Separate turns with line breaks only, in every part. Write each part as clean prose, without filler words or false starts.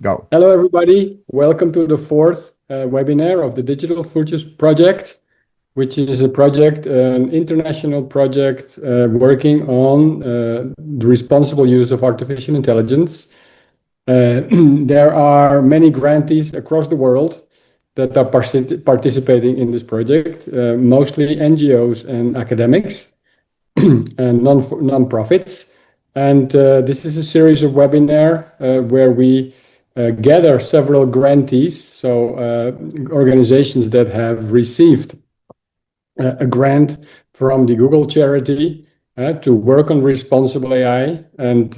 Go.
Hello, everybody. Welcome to the fourth webinar of the Digital Futures Project, which is a project, an international project working on the responsible use of artificial intelligence. There are many grantees across the world that are participating in this project, mostly NGOs and academics and non-profits. And this is a series of webinar where we gather several grantees, so organizations that have received a grant from the Google charity to work on responsible AI. And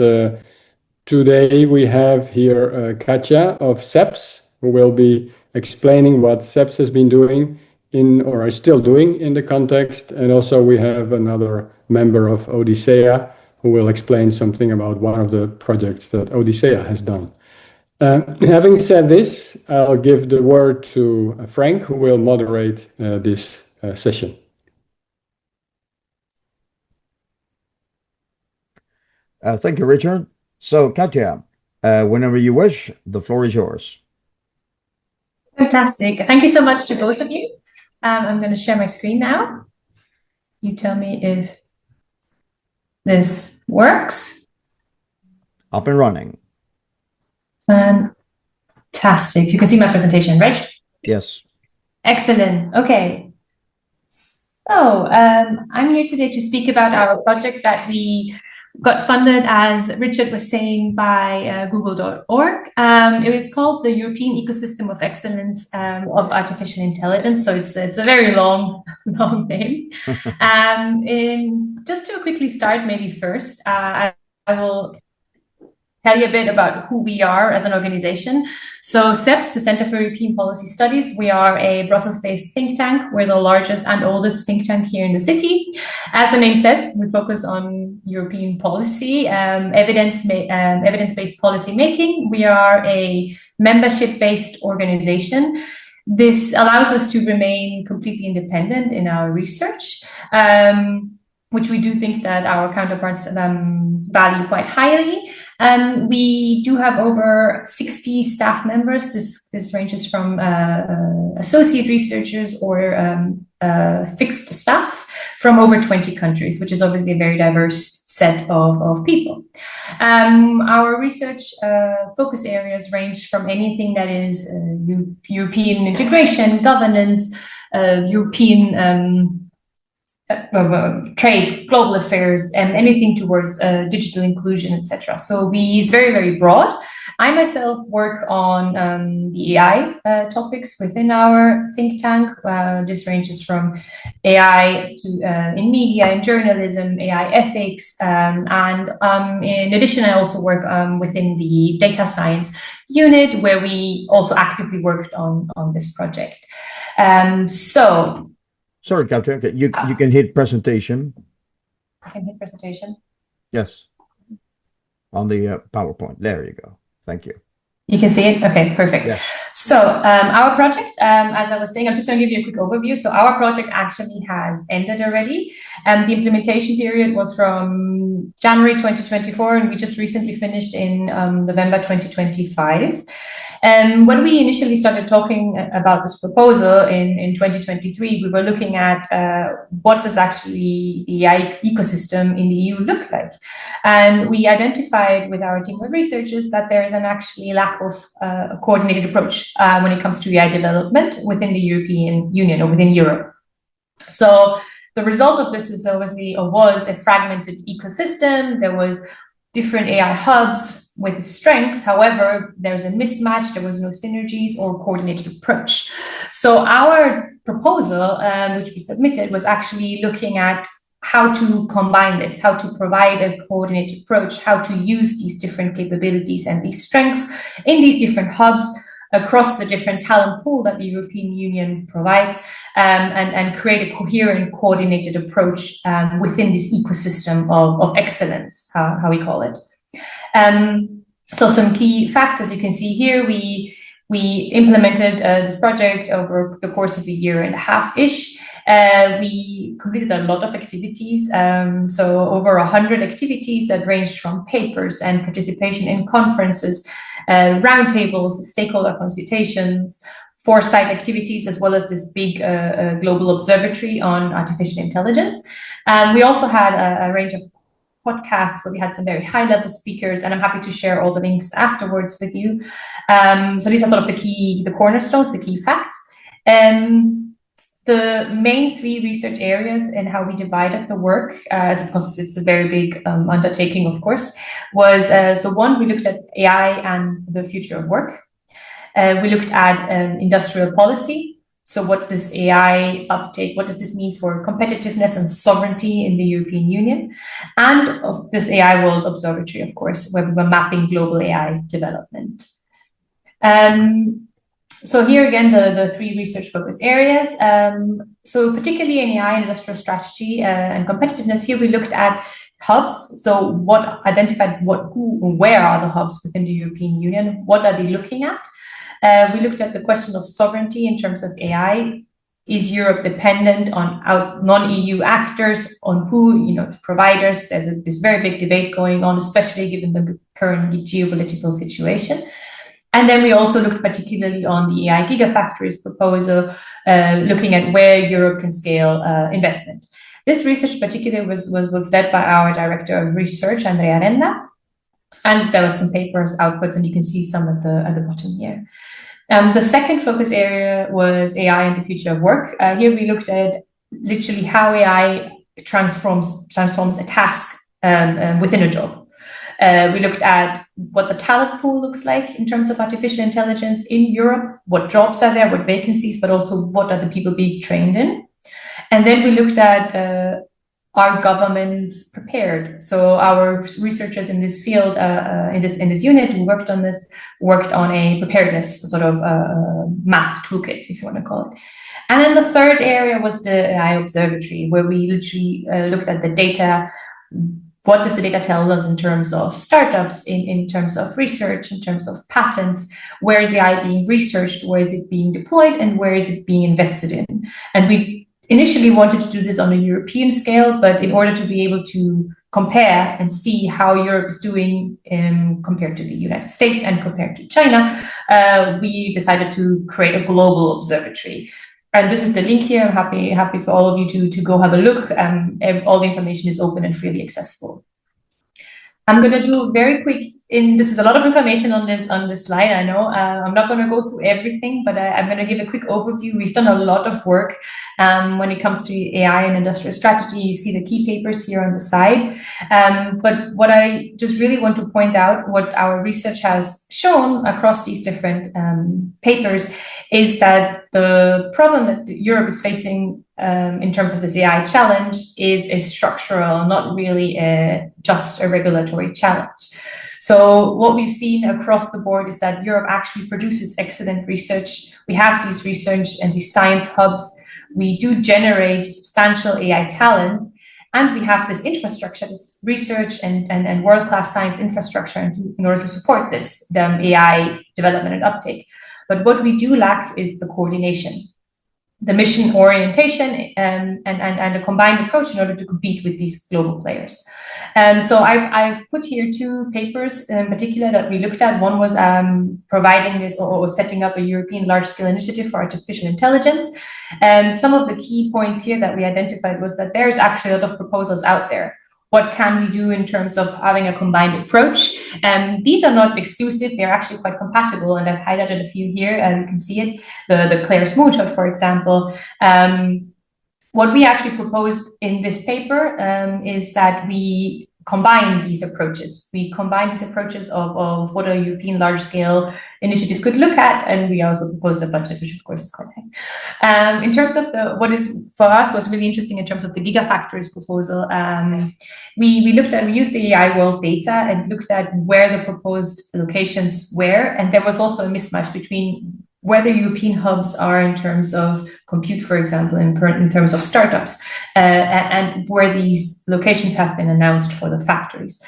today we have here Katja of CEPS, who will be explaining what CEPS has been doing or is still doing in the context. And also we have another member of OdiseIA who will explain something about one of the projects that OdiseIA has done. Having said this, I'll give the word to Frank, who will moderate this session.
Thank you, Richard. So, Katja, whenever you wish, the floor is yours.
Fantastic. Thank you so much to both of you. I'm going to share my screen now. You tell me if this works.
Up and running.
Fantastic. You can see my presentation, right?
Yes.
Excellent. Okay. So I'm here today to speak about our project that we got funded, as Richard was saying, by google.org. It was called the European Ecosystem of Excellence of Artificial Intelligence. So it's a very long name. Just to quickly start, maybe first, I will tell you a bit about who we are as an organization. So CEPS, the Center for European Policy Studies, we are a Brussels-based think tank. We're the largest and oldest think tank here in the city. As the name says, we focus on European policy, evidence-based policy making. We are a membership-based organization. This allows us to remain completely independent in our research, which we do think that our counterparts value quite highly. We do have over 60 staff members. This ranges from associate researchers or fixed staff from over 20 countries, which is obviously a very diverse set of people. Our research focus areas range from anything that is European integration, governance, European trade, global affairs, and anything towards digital inclusion, etc. So it's very, very broad. I myself work on the AI topics within our think tank. This ranges from AI in media and journalism, AI ethics, and in addition, I also work within the data science unit, where we also actively worked on this project.
Sorry, Katja, you can hit presentation.
I can hit presentation?
Yes. On the PowerPoint. There you go. Thank you.
You can see it? Okay, perfect.
Yes.
So our project, as I was saying, I'm just going to give you a quick overview. So our project actually has ended already. The implementation period was from January 2024, and we just recently finished in November 2025. When we initially started talking about this proposal in 2023, we were looking at what does actually the AI ecosystem in the EU look like. And we identified with our team of researchers that there is an actually lack of a coordinated approach when it comes to AI development within the European Union or within Europe. So the result of this is obviously was a fragmented ecosystem. There was different AI hubs with strengths. However, there's a mismatch. There was no synergies or coordinated approach. So our proposal, which we submitted, was actually looking at how to combine this, how to provide a coordinated approach, how to use these different capabilities and these strengths in these different hubs across the different talent pool that the European Union provides, and create a coherent, coordinated approach within this ecosystem of excellence, how we call it. So some key facts, as you can see here, we implemented this project over the course of a year and a half-ish. We completed a lot of activities, so over 100 activities that ranged from papers and participation in conferences, roundtables, stakeholder consultations, foresight activities, as well as this big global observatory on artificial intelligence. We also had a range of podcasts where we had some very high-level speakers, and I'm happy to share all the links afterwards with you. So these are sort of the cornerstones, the key facts. The main three research areas and how we divided the work, as it's a very big undertaking, of course, was, so one, we looked at AI and the future of work. We looked at industrial policy. So what does AI uptake? What does this mean for competitiveness and sovereignty in the European Union? And of this AI World Observatory, of course, where we were mapping global AI development. So here again, the three research focus areas. So particularly in AI and industrial strategy and competitiveness, here we looked at hubs. So what identified where are the hubs within the European Union? What are they looking at? We looked at the question of sovereignty in terms of AI. Is Europe dependent on non-EU actors, on who, providers? There's this very big debate going on, especially given the current geopolitical situation. And then we also looked particularly on the AI Gigafactories proposal, looking at where Europe can scale investment. This research particularly was led by our Director of Research, Andrea Renda, and there were some papers outputs, and you can see some at the bottom here. The second focus area was AI and the future of work. Here we looked at literally how AI transforms a task within a job. We looked at what the talent pool looks like in terms of artificial intelligence in Europe, what jobs are there, what vacancies, but also what are the people being trained in. And then we looked at are governments prepared? So our researchers in this field, in this unit who worked on a preparedness sort of map toolkit, if you want to call it. And then the third area was the AI Observatory, where we literally looked at the data. What does the data tell us in terms of startups, in terms of research, in terms of patents? Where is AI being researched? Where is it being deployed? And where is it being invested in? And we initially wanted to do this on a European scale, but in order to be able to compare and see how Europe is doing compared to the United States and compared to China, we decided to create a global observatory. And this is the link here. I'm happy for all of you to go have a look. All the information is open and freely accessible. I'm going to do very quick. This is a lot of information on this slide. I know I'm not going to go through everything, but I'm going to give a quick overview. We've done a lot of work when it comes to AI and industrial strategy. You see the key papers here on the side. But what I just really want to point out, what our research has shown across these different papers, is that the problem that Europe is facing in terms of this AI challenge is structural, not really just a regulatory challenge. So what we've seen across the board is that Europe actually produces excellent research. We have these research and these science hubs. We do generate substantial AI talent, and we have this infrastructure, this research and world-class science infrastructure in order to support this AI development and uptake. But what we do lack is the coordination, the mission orientation, and a combined approach in order to compete with these global players. So I've put here two papers in particular that we looked at. One was providing this or setting up a European large-scale initiative for artificial intelligence. Some of the key points here that we identified was that there's actually a lot of proposals out there. What can we do in terms of having a combined approach? These are not exclusive, they're actually quite compatible, and I've highlighted a few here, and you can see it, the Claire's moonshot, for example. What we actually proposed in this paper is that we combine these approaches. We combine these approaches of what a European large-scale initiative could look at, and we also proposed a budget, which of course is quite high. In terms of what is for us was really interesting in terms of the Gigafactories proposal, we used the AI World data and looked at where the proposed locations were, and there was also a mismatch between where the European hubs are in terms of compute, for example, in terms of startups, and where these locations have been announced for the factories.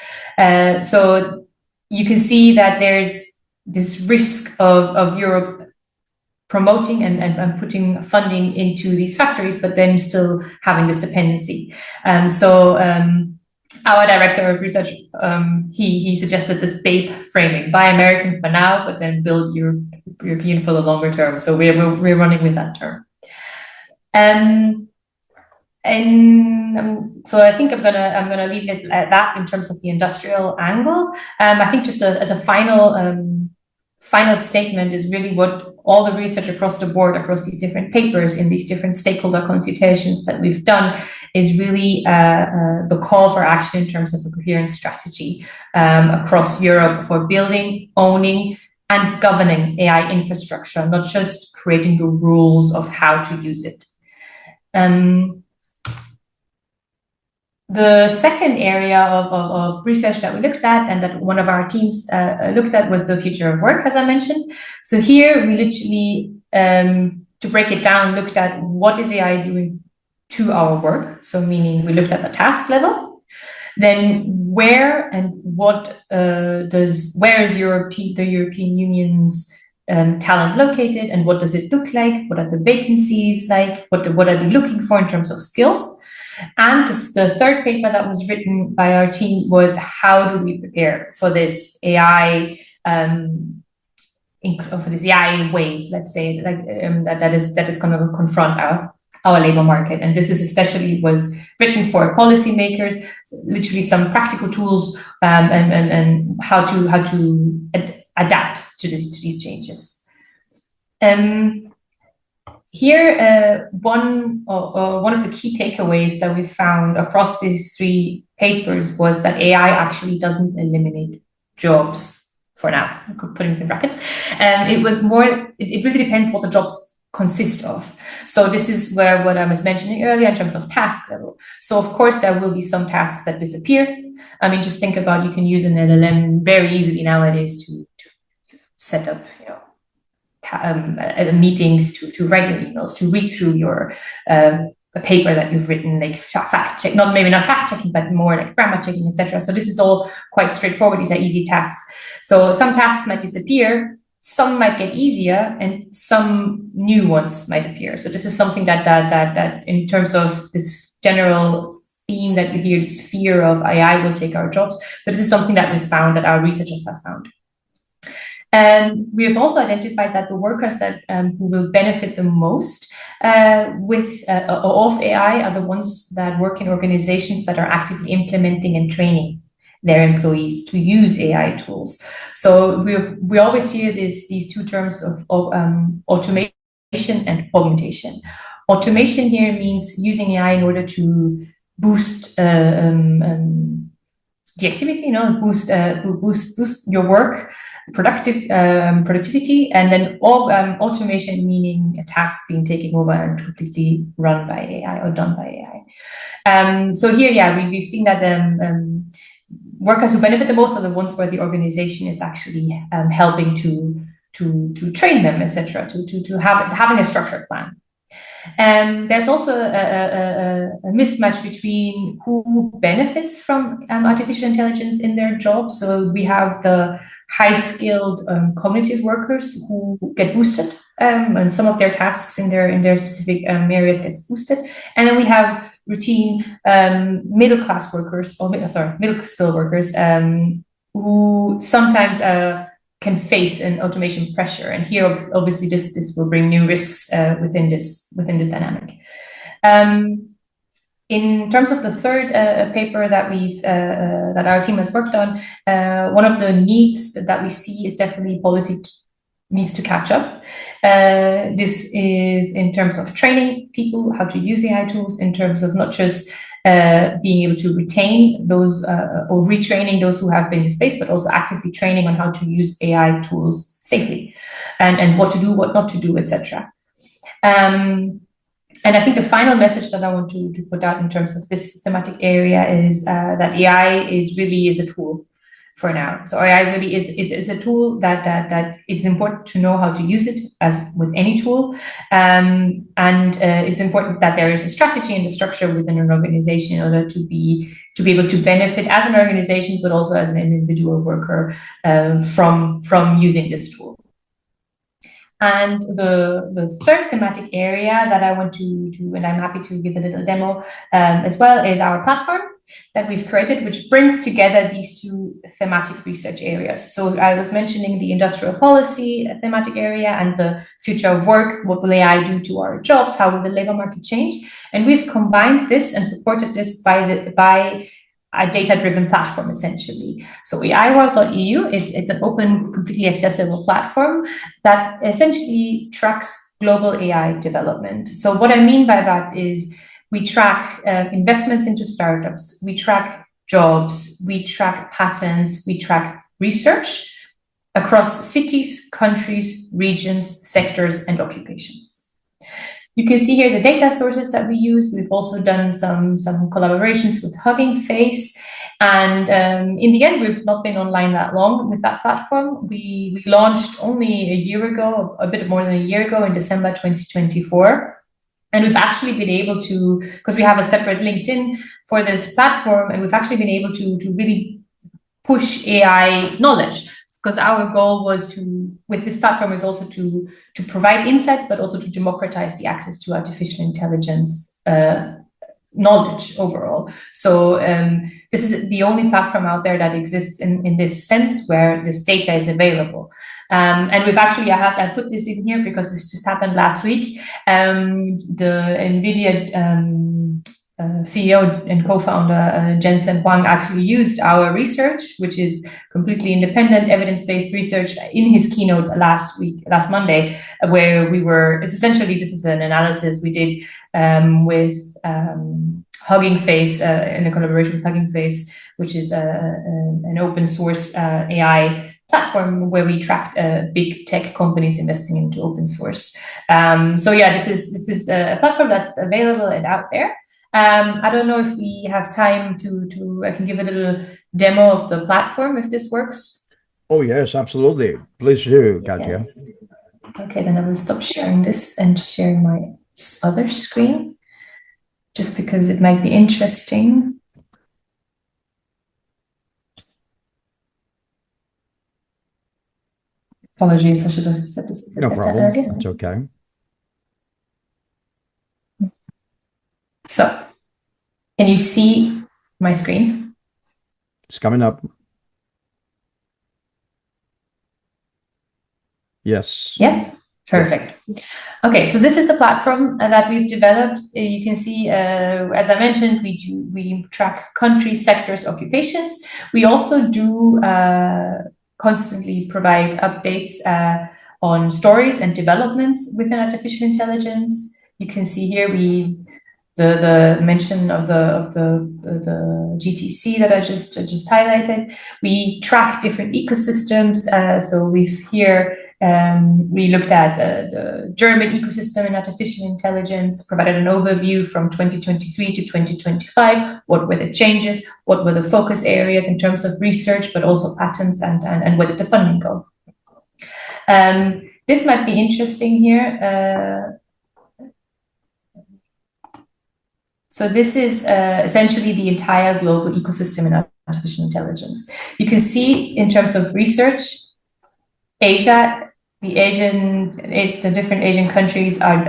So you can see that there's this risk of Europe promoting and putting funding into these factories, but then still having this dependency. Our director of research, he suggested this BAPE framing. Buy American for now, but then build European for the longer term. So we're running with that term. So I think I'm gonna leave it at that in terms of the industrial angle. I think just as a final statement is really what all the research across the board, across these different papers in these different stakeholder consultations that we've done, is really the call for action in terms of a coherent strategy across Europe for building, owning, and governing AI infrastructure, not just creating the rules of how to use it. The second area of research that we looked at and that one of our teams looked at was the future of work, as I mentioned. So here we literally, to break it down, looked at what is AI doing to our work. So meaning we looked at the task level, then where and what where is the European Union's talent located, and what does it look like? What are the vacancies like? What are they looking for in terms of skills? And the third paper that was written by our team was how do we prepare for this AI wave, let's say, like that is going to confront our labor market. And this is especially was written for policymakers, so literally some practical tools and how to adapt to these changes. Here, one of the key takeaways that we found across these three papers was that AI actually doesn't eliminate jobs for now, putting this in brackets. It really depends what the jobs consist of. So this is where what I was mentioning earlier in terms of task level. So of course, there will be some tasks that disappear. I mean, just think about, you can use an LLM very easily nowadays to set up, meetings, to write your emails, to read through your a paper that you've written, like fact check, maybe not fact checking, but more like grammar checking, etc. So this is all quite straightforward. These are easy tasks. So some tasks might disappear, some might get easier, and some new ones might appear. So this is something that in terms of this general theme that you hear, this fear of AI will take our jobs. So this is something that we found, that our researchers have found. And we have also identified that the workers that who will benefit the most of AI are the ones that work in organizations that are actively implementing and training their employees to use AI tools. So we always hear these two terms of automation and augmentation. Automation here means using AI in order to boost the activity, boost your work, productivity, and then automation meaning a task being taken over and completely run by AI or done by AI. So here, we've seen that workers who benefit the most are the ones where the organization is actually helping to train them, etc., to having a structured plan. There's also a mismatch between who benefits from artificial intelligence in their jobs. So we have the high-skilled cognitive workers who get boosted, and some of their tasks in their specific areas gets boosted. And then we have routine middle-class workers, or middle-skilled workers who sometimes can face an automation pressure. And here, obviously, this will bring new risks within this dynamic. In terms of the third paper that our team has worked on, one of the needs that we see is definitely policy needs to catch up. This is in terms of training people how to use AI tools, in terms of not just being able to retain those or retraining those who have been displaced, but also actively training on how to use AI tools safely and what to do, what not to do, etc. And I think the final message that I want to put out in terms of this thematic area is that AI really is a tool for now. So AI really is a tool that it's important to know how to use it, as with any tool. And it's important that there is a strategy and a structure within an organization in order to be able to benefit as an organization, but also as an individual worker from using this tool. And the third thematic area that I want to and I'm happy to give a little demo as well, is our platform. that we've created, which brings together these two thematic research areas. So I was mentioning the industrial policy thematic area and the future of work. What will AI do to our jobs? How will the labor market change? And we've combined this and supported this by a data-driven platform, essentially. So AIworld.eu, it's an open, completely accessible platform that essentially tracks global AI development. So what I mean by that is we track investments into startups, we track jobs, we track patents, we track research across cities, countries, regions, sectors, and occupations. You can see here the data sources that we use. We've also done some collaborations with Hugging Face. And in the end, we've not been online that long with that platform. We launched only a year ago, a bit more than a year ago, in December 2024. And we've actually been able to, because we have a separate LinkedIn for this platform, and we've actually been able to really push AI knowledge. Because our goal was with this platform is also to provide insights, but also to democratize the access to artificial intelligence knowledge overall. So this is the only platform out there that exists in this sense where this data is available. And we've actually, I put this in here because this just happened last week. The NVIDIA CEO and co-founder Jensen Huang actually used our research, which is completely independent, evidence-based research, in his keynote last Monday, where this is an analysis we did with Hugging Face, in a collaboration with Hugging Face, which is an open source AI platform where we tracked big tech companies investing into open source. So yeah, this is a platform that's available and out there. I don't know if we have time I can give a little demo of the platform if this works.
Oh, yes, absolutely. Please do, Katja.
Yes. Okay, then I will stop sharing this and share my other screen, just because it might be interesting. Apologies, I should have said this.
No problem. Earlier. That's okay.
So, can you see my screen?
It's coming up. Yes.
Yes? Perfect. Okay, so this is the platform that we've developed. You can see, as I mentioned, we track countries, sectors, occupations. We also do constantly provide updates on stories and developments within artificial intelligence. You can see here the mention of the GTC that I just highlighted. We track different ecosystems. So we looked at the German ecosystem in artificial intelligence, provided an overview from 2023 to 2025. What were the changes? What were the focus areas in terms of research, but also patents, and where did the funding go? This might be interesting here. So this is essentially the entire global ecosystem in artificial intelligence. You can see in terms of research, Asia, the different Asian countries are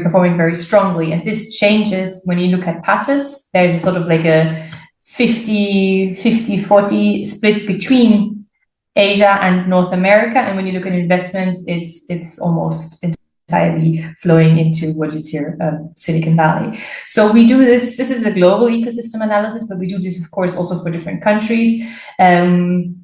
performing very strongly. And this changes when you look at patents. There's a sort of like a 50-40 split between Asia and North America. And when you look at investments, it's almost entirely flowing into what is here, Silicon Valley. So we do this is a global ecosystem analysis, but we do this, of course, also for different countries. And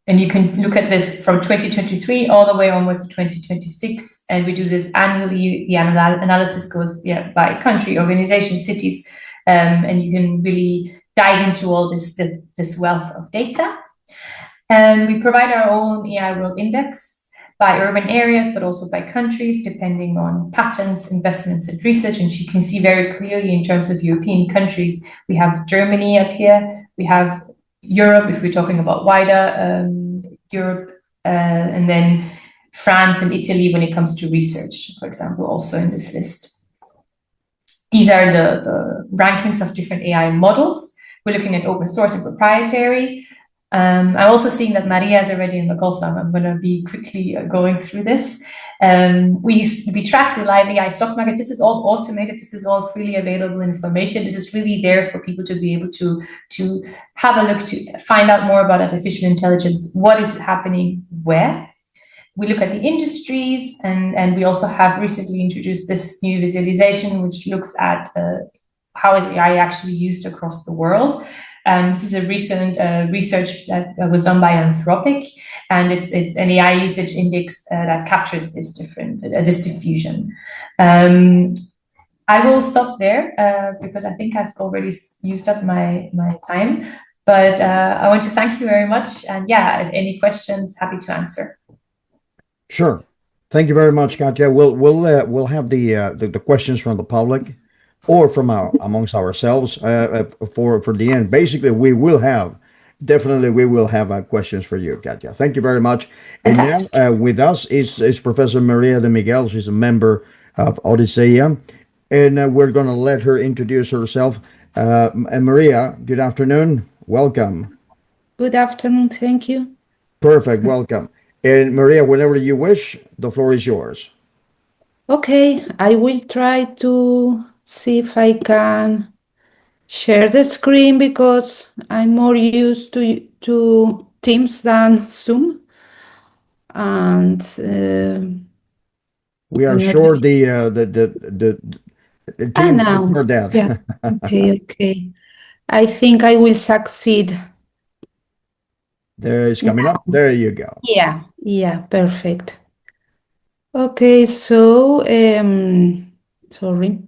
you can look at this from 2023 all the way almost to 2026. And we do this annually. The analysis goes by country, organization, cities, and you can really dive into all this wealth of data. And we provide our own AI World Index by urban areas, but also by countries, depending on patents, investments, and research. And you can see very clearly in terms of European countries, we have Germany up here, we have Europe, if we're talking about wider Europe, and then France and Italy when it comes to research, for example, also in this list. These are the rankings of different AI models. We're looking at open source and proprietary. I'm also seeing that Maria is already in the call, so I'm going to be quickly going through this. We track the live AI stock market. This is all automated. This is all freely available information. This is really there for people to be able to have a look, to find out more about artificial intelligence. What is happening where? We look at the industries, and we also have recently introduced this new visualization, which looks at how is AI actually used across the world. This is a recent research that was done by Anthropic, and it's an AI usage index that captures this diffusion. I will stop there because I think I've already used up my time. But I want to thank you very much, and yeah, if any questions, happy to answer.
Sure. Thank you very much, Katja. We'll have the questions from the public or from amongst ourselves for the end. Basically, we will have questions for you, Katja. Thank you very much.
Fantastic.
And now with us is Professor María de Miguel. She's a member of OdiseIA, and we're going to let her introduce herself. And Maria, good afternoon. Welcome.
Good afternoon. Thank you.
Perfect. Welcome. And Maria, whenever you wish, the floor is yours.
Okay, I will try to see if I can share the screen because I'm more used to Teams than Zoom. And
we are sure the team
now,
for that.
yeah. Okay. I think I will succeed.
There it's coming up. There you go.
Yeah, perfect. Okay, so sorry,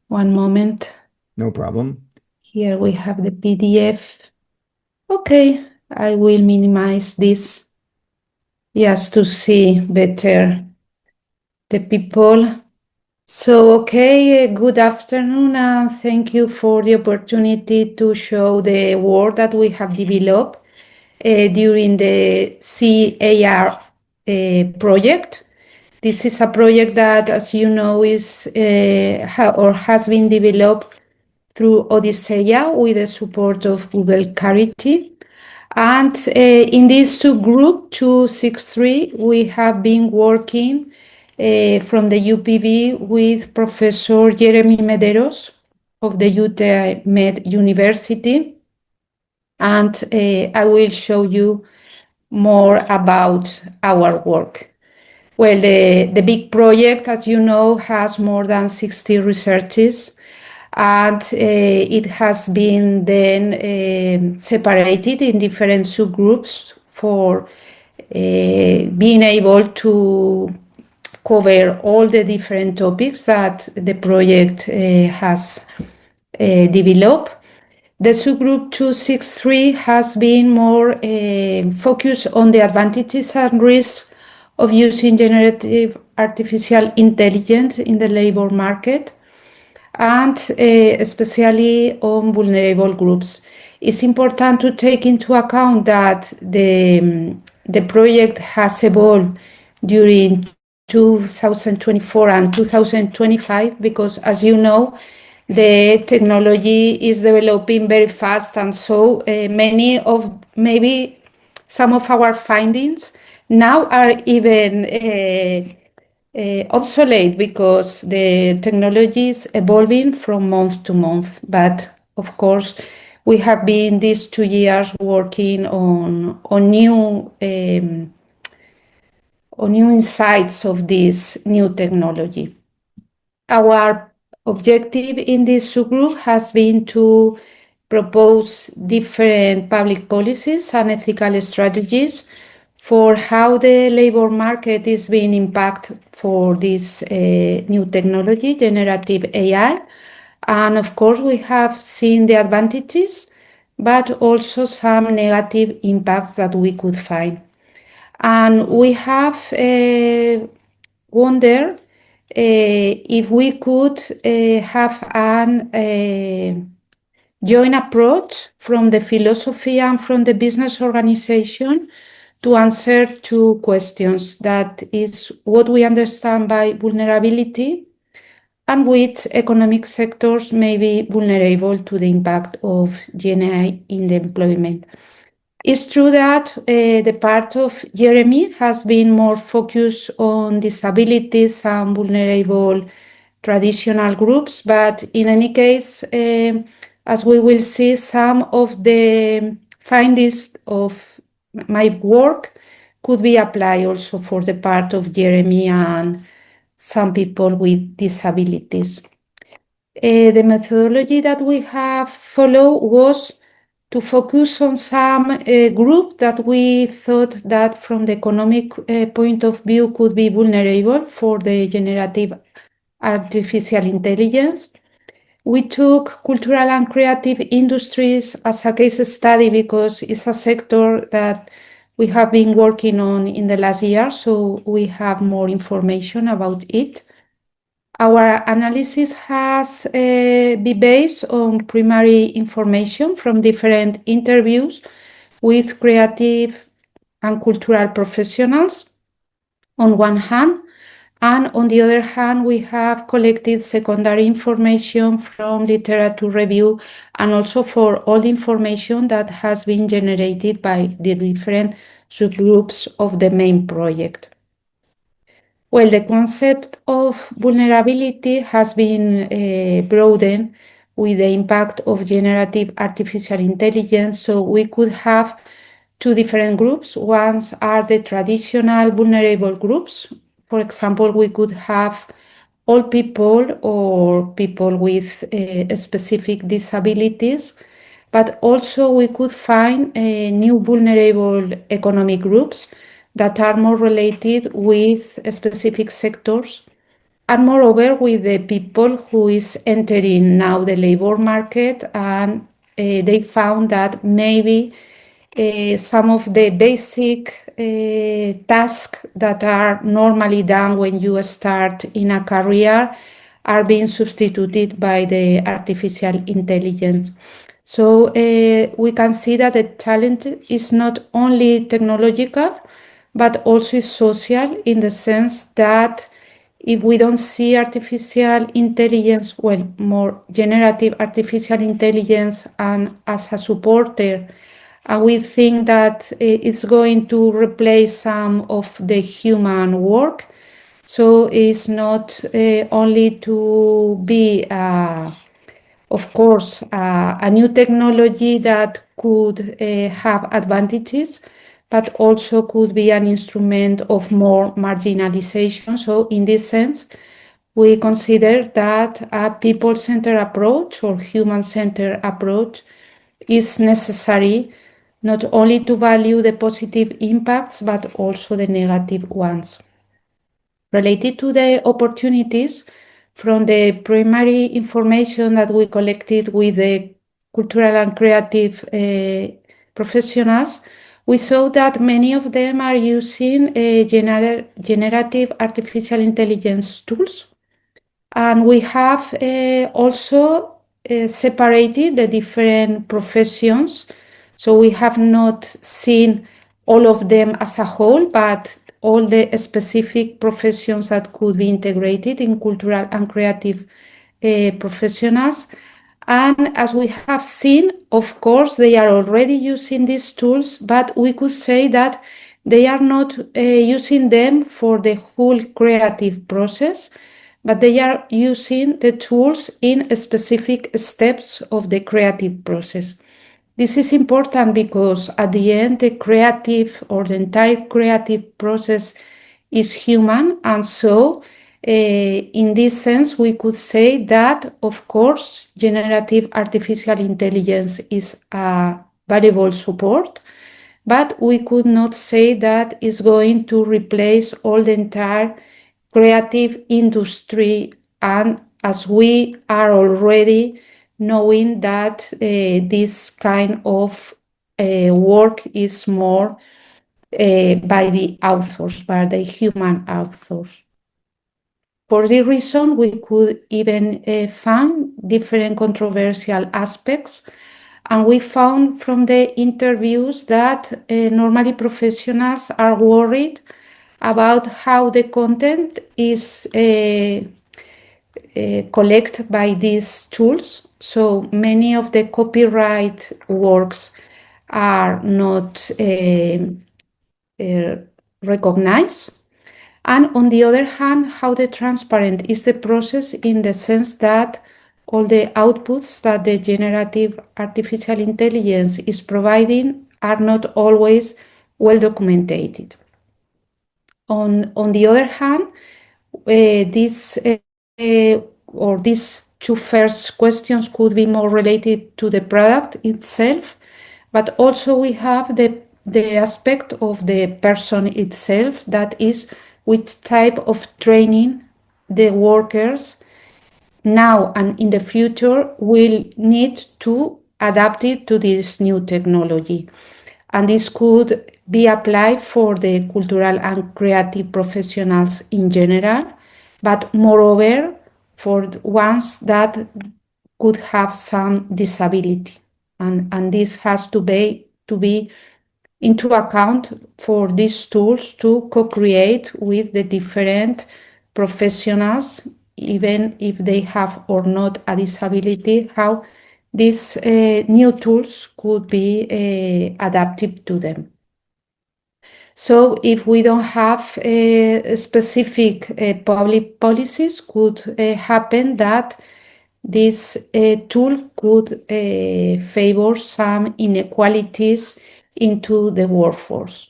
one moment.
No problem.
Here we have the PDF. Okay, I will minimize this just to see better the people. So, okay, good afternoon, and thank you for the opportunity to show the work that we have developed during the CAIre project. This is a project that, as you know, is has been developed through OdiseIA with the support of Google CAIre. And in this subgroup 263, we have been working from the UPV with Professor Jeremy Medeiros of the UTMed University. And I will show you more about our work. Well, the big project, as you know, has more than 60 researchers, and it has been then separated in different subgroups for being able to cover all the different topics that the project has developed. The subgroup 263 has been more focused on the advantages and risks of using generative artificial intelligence in the labor market, and especially on vulnerable groups. It's important to take into account that the project has evolved during 2024 and 2025 because, as you know, the technology is developing very fast, and so maybe some of our findings now are even obsolete because the technology is evolving from month to month. But of course, we have been these 2 years working on new insights of this new technology. Our objective in this subgroup has been to propose different public policies and ethical strategies for how the labor market is being impacted for this new technology, generative AI. And of course, we have seen the advantages, but also some negative impacts that we could find. And we have wondered if we could have an joint approach from the philosophy and from the business organization to answer 2 questions. That is what we understand by vulnerability and which economic sectors may be vulnerable to the impact of Gen AI in the employment. It's true that the part of Jeremy has been more focused on disabilities and vulnerable traditional groups, but in any case, as we will see, some of the findings of my work could be applied also for the part of Jeremy and some people with disabilities. The methodology that we have followed was to focus on some group that we thought that from the economic point of view could be vulnerable for the generative artificial intelligence. We took cultural and creative industries as a case study because it's a sector that we have been working on in the last year, so we have more information about it. Our analysis has been based on primary information from different interviews with creative and cultural professionals on one hand, and on the other hand, we have collected secondary information from literature review and also for all the information that has been generated by the different subgroups of the main project. Well, the concept of vulnerability has been broadened with the impact of generative artificial intelligence. So we could have two different groups. Ones are the traditional vulnerable groups. For example, we could have all people or people with specific disabilities, but also we could find new vulnerable economic groups that are more related with specific sectors and moreover with the people who is entering now the labor market, and they found that maybe some of the basic tasks that are normally done when you start in a career are being substituted by the artificial intelligence. So we can see that the challenge is not only technological, but also social in the sense that if we don't see artificial intelligence, well, more generative artificial intelligence and as a supporter, and we think that it's going to replace some of the human work. So it's not only to be, of course, a new technology that could have advantages, but also could be an instrument of more marginalization. So in this sense, we consider that a people-centered approach or human-centered approach is necessary not only to value the positive impacts, but also the negative ones. Related to the opportunities from the primary information that we collected with the cultural and creative professionals, we saw that many of them are using generative artificial intelligence tools. And we have also separated the different professions. So we have not seen all of them as a whole, but all the specific professions that could be integrated in cultural and creative professionals. And as we have seen, of course, they are already using these tools, but we could say that they are not using them for the whole creative process, but they are using the tools in specific steps of the creative process. This is important because at the end, the creative or the entire creative process is human. And so in this sense, we could say that, of course, generative artificial intelligence is a valuable support, but we could not say that it's going to replace all the entire creative industry, and as we are already knowing that this kind of work is more by the authors, by the human authors. For this reason, we could even find different controversial aspects, and we found from the interviews that normally professionals are worried about how the content is collected by these tools. So many of the copyright works are not recognized. And on the other hand, how the transparent is the process in the sense that all the outputs that the generative artificial intelligence is providing are not always well documented. On the other hand, these two first questions could be more related to the product itself, but also we have the aspect of the person itself, that is which type of training the workers now and in the future will need to adapt it to this new technology. And this could be applied for the cultural and creative professionals in general, but moreover for ones that could have some disability. And this has to be into account for these tools to co-create with the different professionals, even if they have or not a disability, how these new tools could be adapted to them. So if we don't have specific public policies, could happen that this tool could favor some inequalities into the workforce.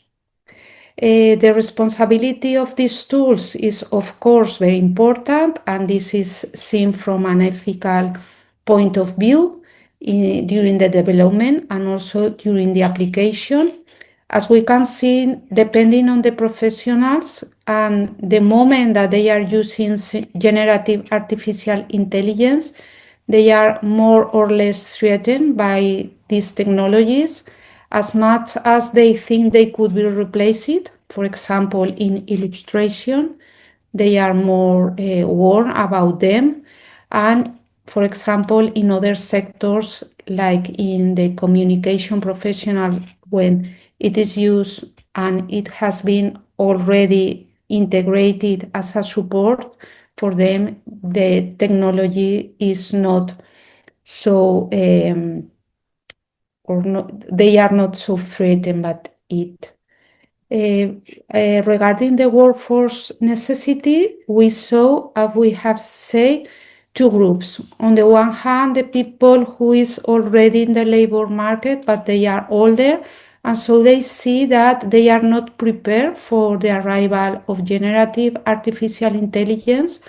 The responsibility of these tools is, of course, very important, and this is seen from an ethical point of view during the development and also during the application. As we can see, depending on the professionals and the moment that they are using generative artificial intelligence, they are more or less threatened by these technologies as much as they think they could be replaced. For example, in illustration, they are more warned about them. And for example, in other sectors, like in the communication professional, when it is used and it has been already integrated as a support, for them, the technology is not so, or not, they are not so threatened by it. Regarding the workforce necessity, we saw, as we have said, two groups. On the one hand, the people who is already in the labor market, but they are older, and so they see that they are not prepared for the arrival of generative artificial intelligence,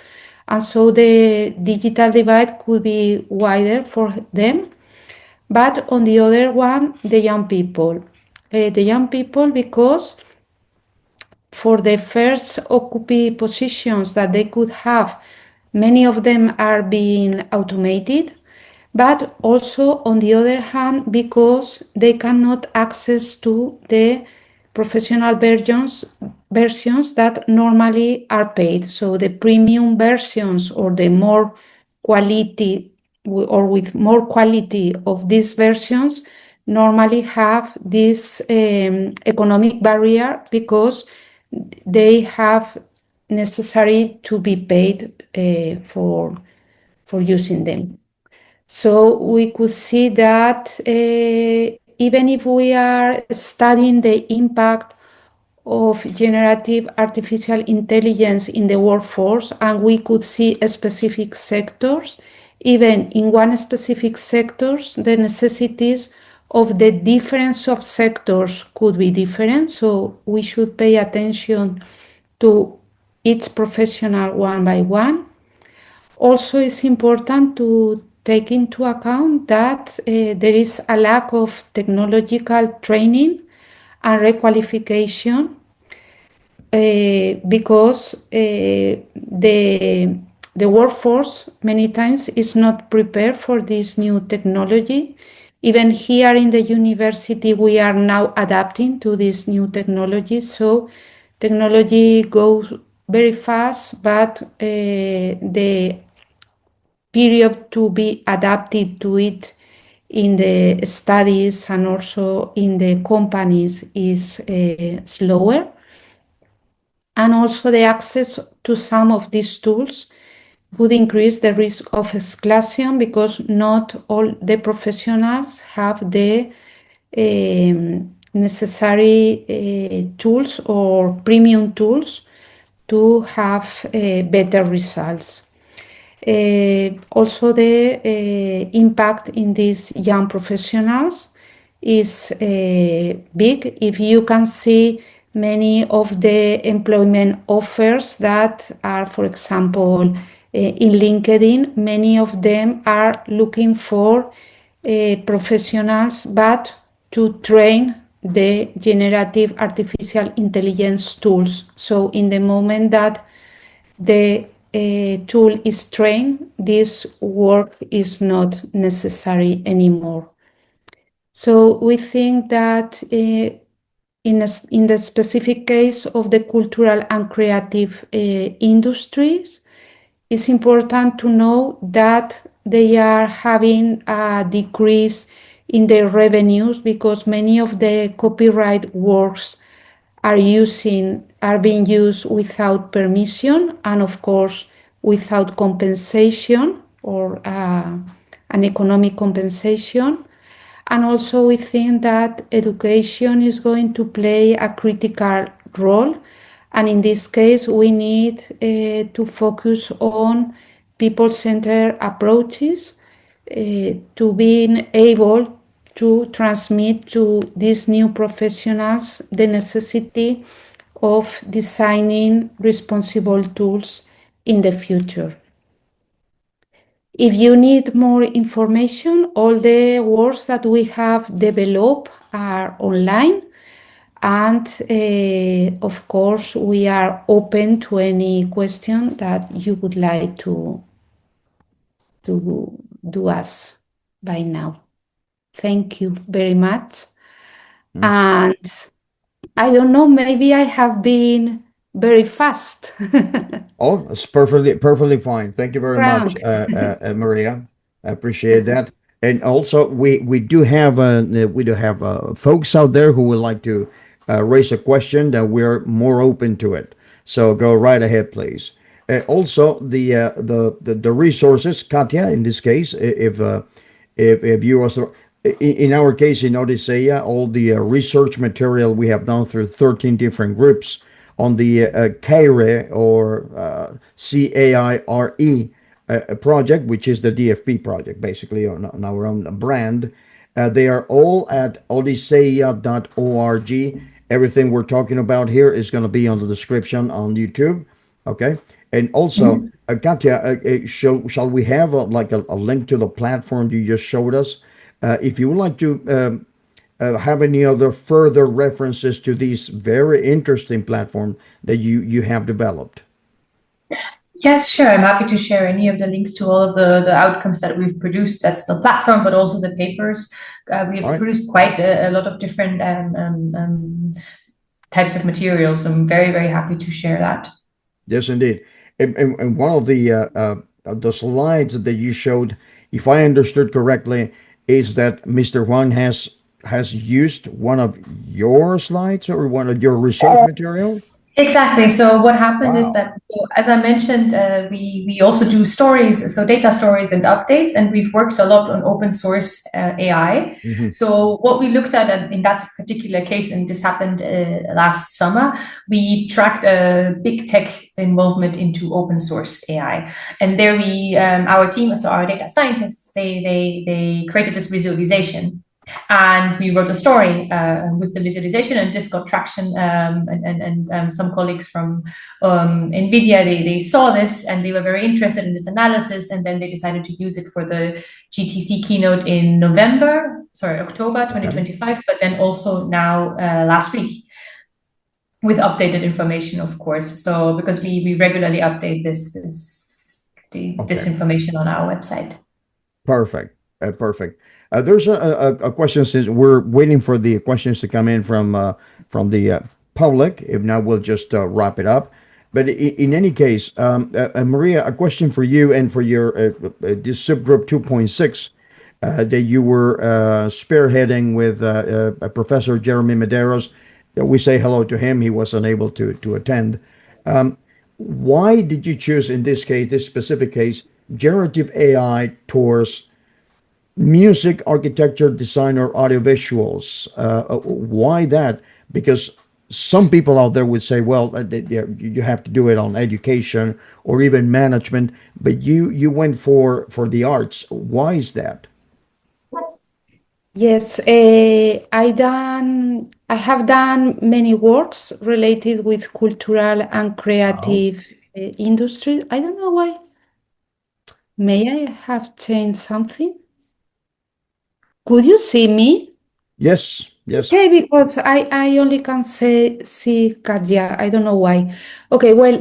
and so the digital divide could be wider for them. But on the other one, the young people. The young people, because for the first occupy positions that they could have, many of them are being automated, but also on the other hand, because they cannot access to the professional versions that normally are paid. So the premium versions or the more quality or with more quality of these versions normally have this economic barrier because they have necessary to be paid for using them. So we could see that even if we are studying the impact of generative artificial intelligence in the workforce, and we could see specific sectors, even in one specific sectors, the necessities of the different subsectors could be different. So we should pay attention to each professional one by one. Also, it's important to take into account that there is a lack of technological training and requalification because the workforce many times is not prepared for this new technology. Even here in the university, we are now adapting to this new technology. So technology goes very fast, but the period to be adapted to it in the studies and also in the companies is slower. And also the access to some of these tools would increase the risk of exclusion because not all the professionals have the necessary tools or premium tools to have better results. Also, the impact in these young professionals is big. If you can see many of the employment offers that are, for example, in LinkedIn, many of them are looking for professionals, but to train the generative artificial intelligence tools. So in the moment that the tool is trained, this work is not necessary anymore. So we think that in the specific case of the cultural and creative industries, it's important to know that they are having a decrease in their revenues because many of the copyright works are being used without permission and of course without compensation or an economic compensation. And also we think that education is going to play a critical role. And in this case, we need to focus on people-centered approaches to being able to transmit to these new professionals the necessity of designing responsible tools in the future. If you need more information, all the works that we have developed are online. And of course, we are open to any question that you would like to do us by now. Thank you very much. And I don't know, maybe I have been very fast.
Oh, it's perfectly fine. Thank you very much,
Frank.
Maria. I appreciate that. And also, we do have folks out there who would like to raise a question. That we're more open to it. So go right ahead, please. Also, the resources, Katja, in this case, if you also in our case in OdiseIA, all the research material we have done through 13 different groups on the CAIre or CAIRE project, which is the DFP project, basically on our own brand. They are all at OdiseIA.org. Everything we're talking about here is going to be on the description on YouTube. Okay. And also, Katja, shall we have a link to the platform you just showed us? If you would like to have any other further references to these very interesting platform that you have developed.
Yes, sure. I'm happy to share any of the links to all of the outcomes that we've produced. That's the platform, but also the papers. We've produced quite a lot of different types of materials. So I'm very, very happy to share that.
Yes, indeed. And one of the slides that you showed, if I understood correctly, is that Mr. Juan has used one of your slides or one of your research material?
Exactly. So what happened is
Wow.
that, so as I mentioned, we also do stories, so data stories and updates, and we've worked a lot on open source AI. So what we looked at in that particular case, and this happened last summer, we tracked a big tech involvement into open source AI, and there our team, so our data scientists, they created this visualization. And we wrote a story with the visualization, and this got traction. And some colleagues from NVIDIA, they saw this and they were very interested in this analysis. And then they decided to use it for the GTC keynote in October 2025, but then also now last week with updated information, of course. So because we regularly update this information on our website.
Perfect. Perfect. There's a question, since we're waiting for the questions to come in from the public. If not, we'll just wrap it up. But in any case, Maria, a question for you and for your this subgroup 2.6 that you were spearheading with Professor Jeremy Medeiros. We say hello to him. He was unable to attend. Why did you choose, in this case, this specific case, generative AI towards music, architecture, designer, audiovisuals. Why that? Because some people out there would say, well, you have to do it on education or even management, but you went for the arts. Why is that?
Yes, I have done many works related with cultural and
Oh,
creative industry. I don't know why. May I have changed something? Could you see me?
yes, yes.
Okay, because I only can see Katja. I don't know why. Okay, well,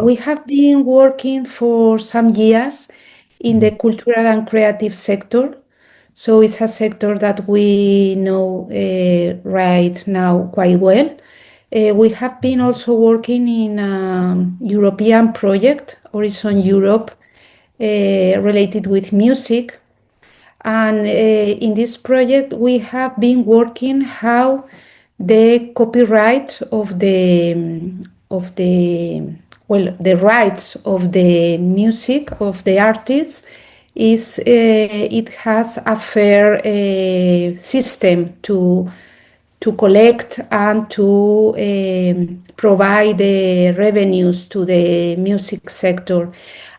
we have been working for some years in the cultural and creative sector. So it's a sector that we know right now quite well. We have been also working in a European project, Horizon Europe, related with music. And in this project, we have been working how the copyright of the well, the rights of the music of the artists is it has a fair system to collect and to provide the revenues to the music sector.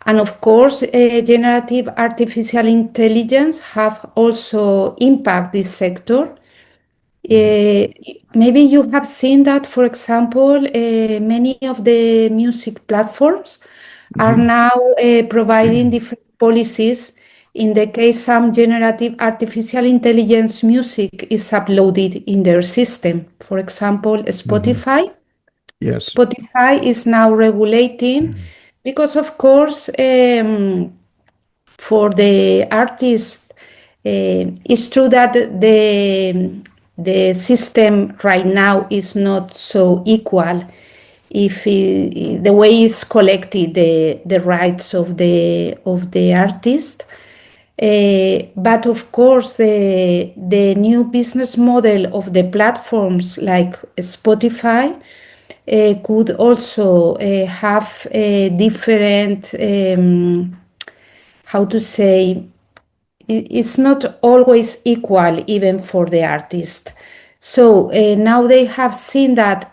And of course, generative artificial intelligence have also impact this sector. Uh, Maybe you have seen that, for example, many of the music platforms are now providing different policies in the case some generative artificial intelligence music is uploaded in their system. For example,
Mhm.
Spotify.
Yes.
Spotify is now regulating because, of course, for the artist, it's true that the system right now is not so equal. If the way it's collected the rights of the artist, but of course the new business model of the platforms like Spotify could also have different how to say it's not always equal even for the artist. So now they have seen that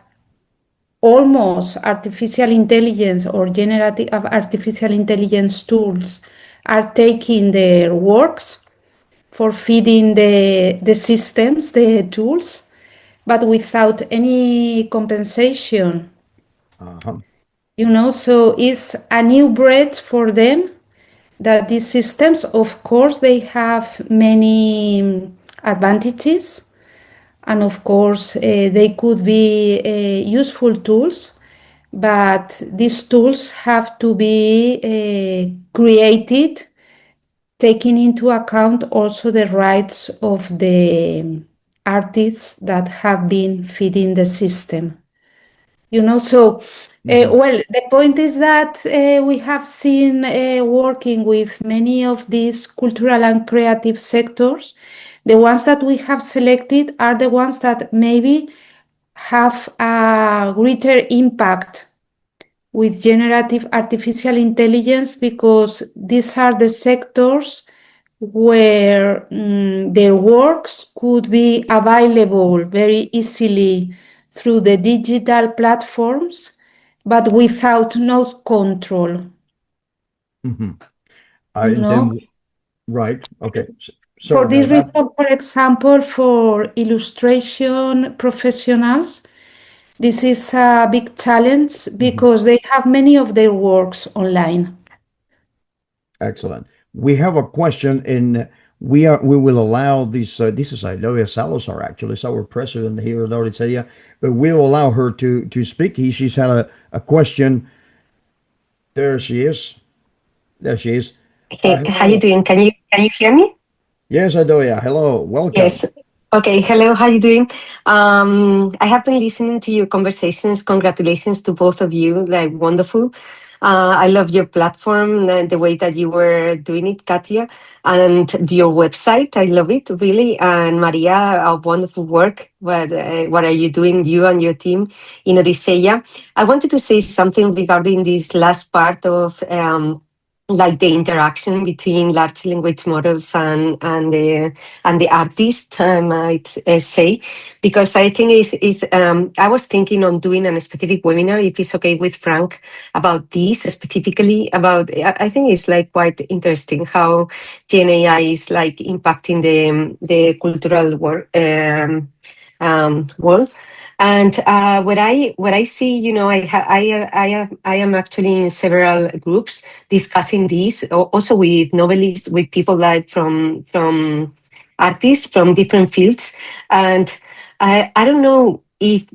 almost artificial intelligence or generative artificial intelligence tools are taking their works for feeding the systems, the tools, but without any compensation.
Uh-huh.
So it's a new bread for them that these systems, of course, they have many advantages, and of course, they could be useful tools, but these tools have to be created, taking into account also the rights of the artists that have been feeding the system. So well, the point is that we have seen working with many of these cultural and creative sectors. The ones that we have selected are the ones that maybe have a greater impact with generative artificial intelligence because these are the sectors where their works could be available very easily through the digital platforms, but without no control,
Hmm.
you
I
know.
then right. Okay.
For
Sorry
this
about that.
reason, for example, for illustration professionals, this is a big challenge
Mhm.
because they have many of their works online.
Excellent. We have a question, and we will allow this. This is Idoia Salazar, actually, it's our president here at OdiseIA, but we'll allow her to speak. She's had a question. There she is. There she is.
Hey, how you
Hello.
doing? Can you hear me?
Yes, Idoia. Hello. Welcome.
Yes. Okay. Hello. How you doing? I have been listening to your conversations. Congratulations to both of you. Like wonderful. I love your platform, the way that you were doing it, Katja, and your website. I love it really. And Maria, a wonderful work. What are you doing, you and your team in OdiseIA? I wanted to say something regarding this last part of like the interaction between large language models and the artist, I might say, because I think I was thinking on doing a specific webinar, if it's okay with Frank, about this specifically. I think it's like quite interesting how Gen AI is like impacting the cultural world. World. And what I see, I am actually in several groups discussing this, also with novelists, with people like from artists from different fields, and I don't know if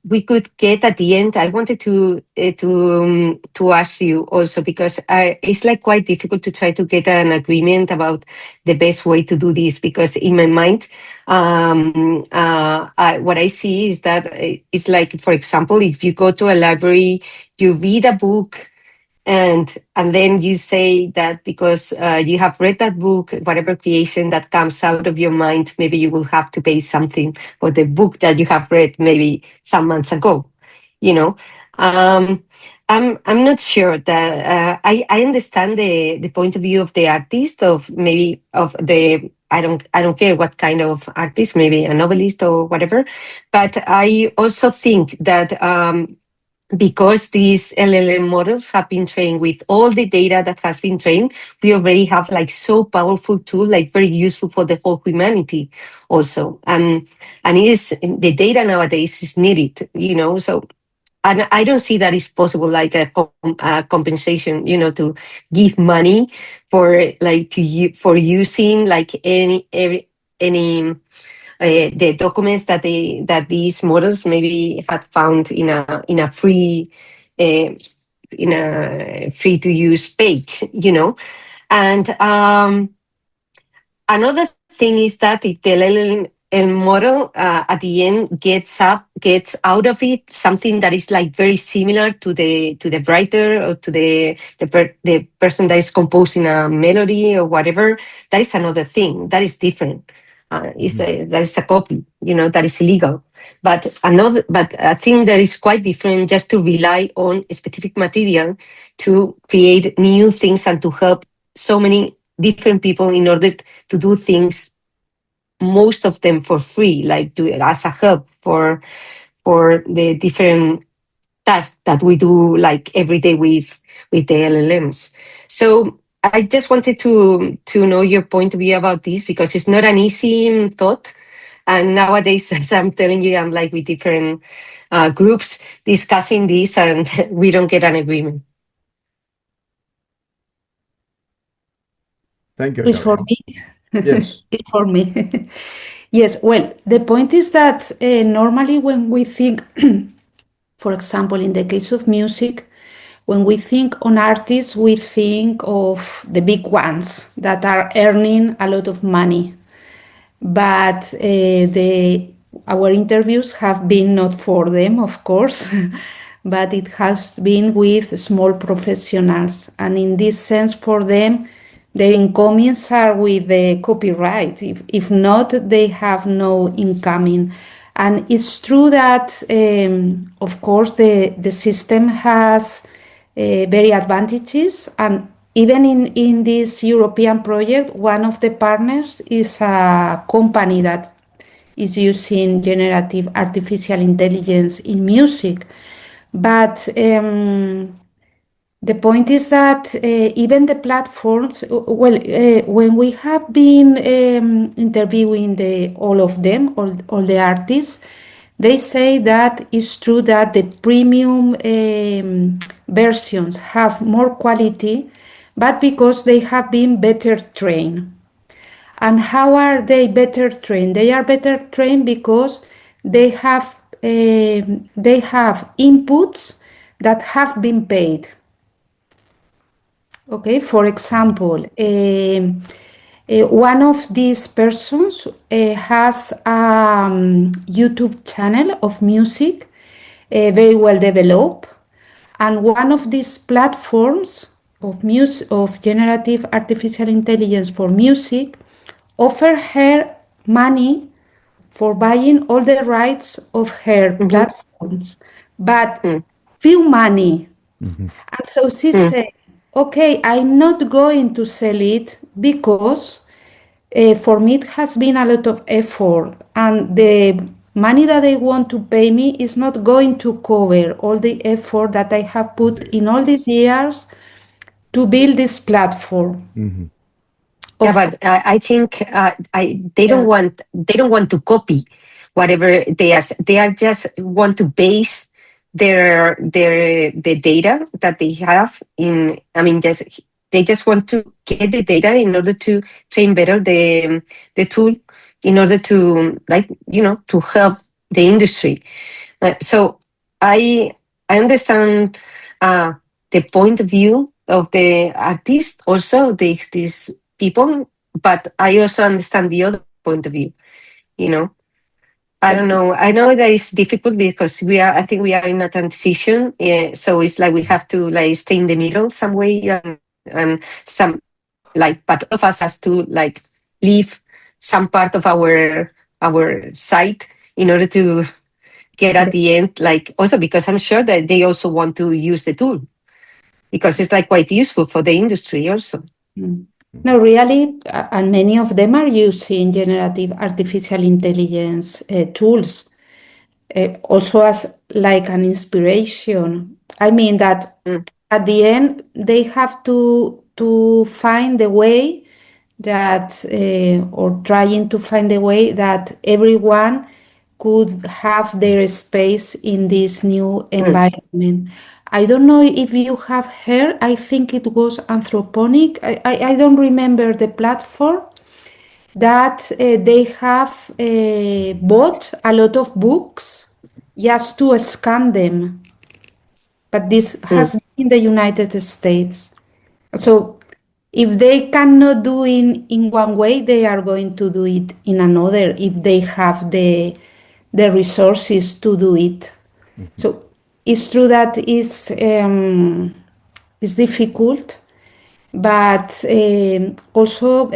we could get at the end. I wanted to ask you also, because it's like quite difficult to try to get an agreement about the best way to do this, because in my mind, what I see is that it's like, for example, if you go to a library, you read a book, and then you say that because you have read that book, whatever creation that comes out of your mind, maybe you will have to pay something for the book that you have read maybe some months ago. I'm not sure that I understand the point of view of the artist, of maybe of the I don't care what kind of artist, maybe a novelist or whatever, but I also think that because these LLM models have been trained with all the data that has been trained, we already have like so powerful tool, like very useful for the whole humanity also. And it is, the data nowadays is needed, so, and I don't see that it's possible, like a compensation, to give money for like for using like any the documents that these models maybe had found in a free to use page, and another thing is that if the LLM model at the end gets out of it something that is like very similar to the writer, or to the person that is composing a melody or whatever, that is another thing that is different. That is a copy, that is illegal. But a thing that is quite different, just to rely on a specific material to create new things and to help so many different people in order to do things, most of them for free, like as a help for the different tasks that we do like every day with the LLMs. So I just wanted to know your point of view about this, because it's not an easy thought. And nowadays, as I'm telling you, I'm like with different groups discussing this, and we don't get an agreement.
Thank you,
It's for
Katja.
me.
Yes.
It's for me. Yes, well, the point is that normally when we think, for example, in the case of music, when we think on artists, we think of the big ones that are earning a lot of money. But our interviews have been not for them, of course, but it has been with small professionals. And in this sense, for them, their incomings are with the copyright. If not, they have no incoming. And it's true that, of course, the system has very advantages. And even in this European project, one of the partners is a company that is using generative artificial intelligence in music. But the point is that even the platforms, when we have been interviewing all of them, all the artists, they say that it's true that the premium versions have more quality, but because they have been better trained. And how are they better trained? They are better trained because they have inputs that have been paid. Okay, for example, one of these persons has a YouTube channel of music, very well developed, and one of these platforms of generative artificial intelligence for music offer her money for buying all the rights of her platforms, but few money. And so she said, okay, I'm not going to sell it because for me it has been a lot of effort, and the money that they want to pay me is not going to cover all the effort that I have put in all these years to build this platform.
Yeah,
Of
but I think they
yeah,
don't want to copy whatever they are. They are just want to base the data that they have in. I mean, just they just want to get the data in order to train better the tool, in order to, like, to help the industry. So I understand the point of view of the artist, also these people, but I also understand the other point of view. You know, I
but
don't know. I know that it's difficult because I think we are in a transition. So it's like we have to like stay in the middle some way, and some, like, but all of us has to like leave some part of our site in order to get at the end, like, also because I'm sure that they also want to use the tool because it's like quite useful for the industry also.
no, really, and many of them are using generative artificial intelligence tools also as like an inspiration. I mean that
Mm.
at the end they have to find the way that or trying to find a way that everyone could have their space in this new
Mm.
environment. I don't know if you have heard, I think it was Anthroponic. I don't remember the platform that they have bought a lot of books just to scan them. But this
Mm.
has been in the United States. So if they cannot do in one way, they are going to do it in another if they have the resources to do it. So it's true that it's difficult, but also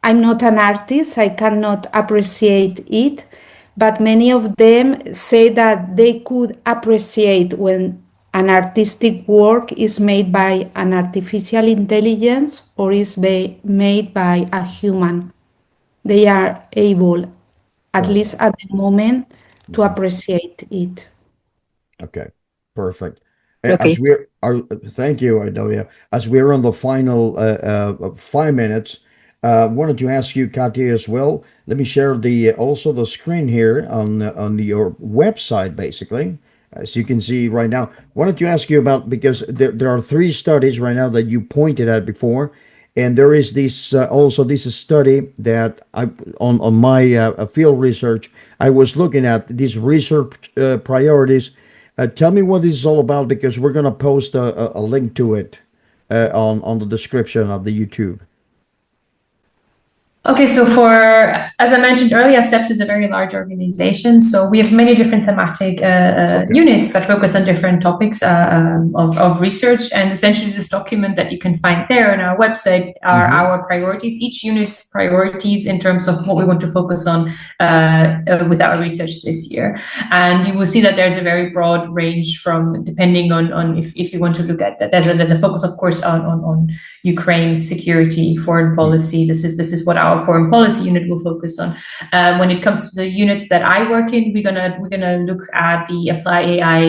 I'm not an artist, I cannot appreciate it, but many of them say that they could appreciate when an artistic work is made by an artificial intelligence or is made by a human. They are able, at least
Perfect.
at the moment, to appreciate it.
Okay, perfect. As
Okay.
we're, thank you, Idoia. As we're on the final 5 minutes, wanted to ask you, Katya, as well. Let me share the also the screen here on your website, basically, as you can see right now. Wanted to ask you about because there are three studies right now that you pointed at before, and there is this also this study that I on my field research I was looking at these research priorities. Tell me what this is all about because we're going to post a link to it on the description of the YouTube.
Okay, so as I mentioned earlier, CEPS is a very large organization. So we have many different thematic
Okay.
units that focus on different topics of research. And essentially, this document that you can find there on our website are our priorities, each unit's priorities in terms of what we want to focus on with our research this year. And you will see that there's a very broad range from depending on if you want to look at that. There's a focus, of course, on Ukraine security, foreign policy. This is what our foreign policy unit will focus on. When it comes to the units that I work in, we're gonna look at the Apply AI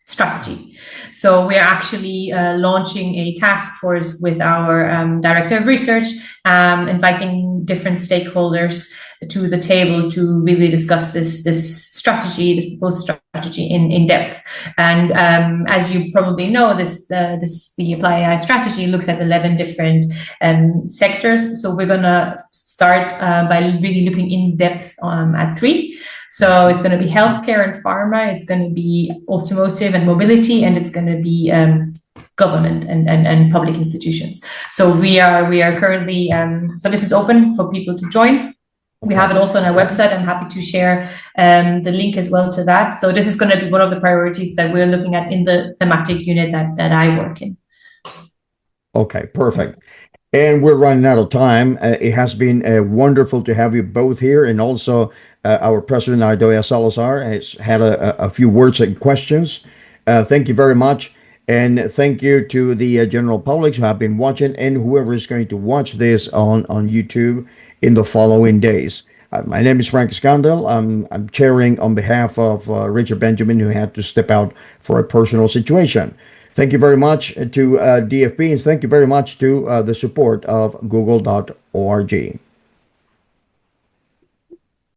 strategy. So we're actually launching a task force with our director of research, inviting different stakeholders to the table to really discuss this strategy, this proposed strategy in depth. And as you probably know, the Apply AI strategy looks at 11 different sectors. So we're gonna start by really looking in depth at 3. So it's going to be healthcare and pharma, it's going to be automotive and mobility, and it's going to be government and public institutions. So we are currently, so this is open for people to join. We have it also on our website. I'm happy to share the link as well to that. So this is going to be one of the priorities that we're looking at in the thematic unit that I work in.
Okay, perfect. And we're running out of time. It has been wonderful to have you both here, and also our president Idoia Salazar has had a few words and questions. Thank you very much. And thank you to the general public who have been watching and whoever is going to watch this on YouTube in the following days. My name is Frank Escandell. I'm chairing on behalf of Richard Benjamin, who had to step out for a personal situation. Thank you very much to DFB, and thank you very much to the support of Google.org.